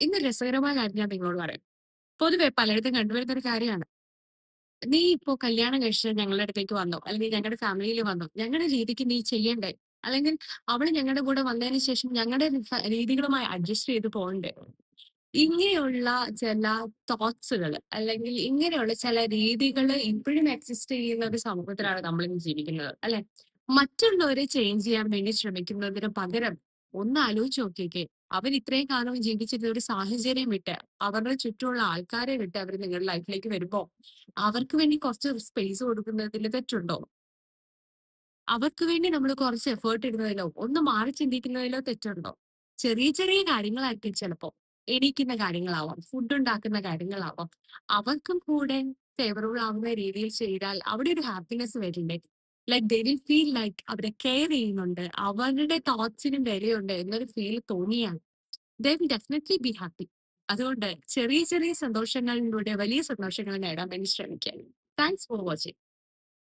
ഇന്ന് രസകരമായ കാര്യം ഞാൻ നിങ്ങളോട് പറയാം. പൊതുവെ പലയിടത്തും കണ്ടുവരുന്ന ഒരു കാര്യമാണ്. നീ ഇപ്പോ കല്യാണം കഴിച്ച് ഞങ്ങളുടെ അടുത്തേക്ക് വന്നു, അല്ലെങ്കിൽ ഞങ്ങളുടെ ഫാമിലിയിൽ വന്നു. ഞങ്ങളുടെ രീതിക്ക് നീ ചെയ്യണ്ടേ? അല്ലെങ്കിൽ അവള് ഞങ്ങളുടെ കൂടെ വന്നതിന് ശേഷം ഞങ്ങളുടെ രീതികളുമായി അഡ്ജസ്റ്റ് ചെയ്ത് പോകണ്ടേ? ഇങ്ങനെയുള്ള ചില തോട്ട്സുകള് അല്ലെങ്കിൽ ഇങ്ങനെയുള്ള ചില രീതികള് ഇപ്പോഴും എക്സിസ്റ്റ് ചെയ്യുന്ന ഒരു സമൂഹത്തിലാണ് നമ്മളിന്ന് ജീവിക്കുന്നത്, അല്ലെ? മറ്റുള്ളവരെ ചേഞ്ച് ചെയ്യാൻ വേണ്ടി ശ്രമിക്കുന്നതിന് പകരം ഒന്ന് ആലോചിച്ച് നോക്കിക്കേ. അവർ ഇത്രയും കാലം ജീവിച്ചിരുന്ന ഒരു സാഹചര്യം വിട്ട്, അവരുടെ ചുറ്റുമുള്ള ആൾക്കാരെ വിട്ട് അവർ നിങ്ങളുടെ ലൈഫിലേക്ക് വരുമ്പോ അവർക്ക് വേണ്ടി കുറച്ച് സ്പേസ് കൊടുക്കുന്നതിൽ തെറ്റുണ്ടോ? അവർക്ക് വേണ്ടി നമ്മൾ കുറച്ച് എഫേർട്ട് ഇടുന്നതിലോ, ഒന്ന് മാറി ചിന്തിക്കുന്നതിലോ തെറ്റുണ്ടോ? ചെറിയ ചെറിയ കാര്യങ്ങളായിരിക്കും ചിലപ്പോ. എണീക്കുന്ന കാര്യങ്ങളാവാം, ഫുഡ് ഉണ്ടാക്കുന്ന കാര്യങ്ങളാവാം. അവർക്കും കൂടെ ഫേവറബിൾ ആവുന്ന രീതിയിൽ ചെയ്താൽ അവിടെ ഒരു ഹാപ്പിനെസ് വരില്ലേ? Like they will feel like അവരെ കെയർ ചെയ്യുന്നുണ്ട്. അവരുടെ തോട്ട്സിനും വിലയുണ്ട് എന്നൊരു ഫീൽ തോന്നിയാൽ they will definitely be happy. അതുകൊണ്ട് ചെറിയ ചെറിയ സന്തോഷങ്ങളിലൂടെ വലിയ സന്തോഷങ്ങൾ നേടാൻ വേണ്ടി ശ്രമിക്കുക. Thanks for watching.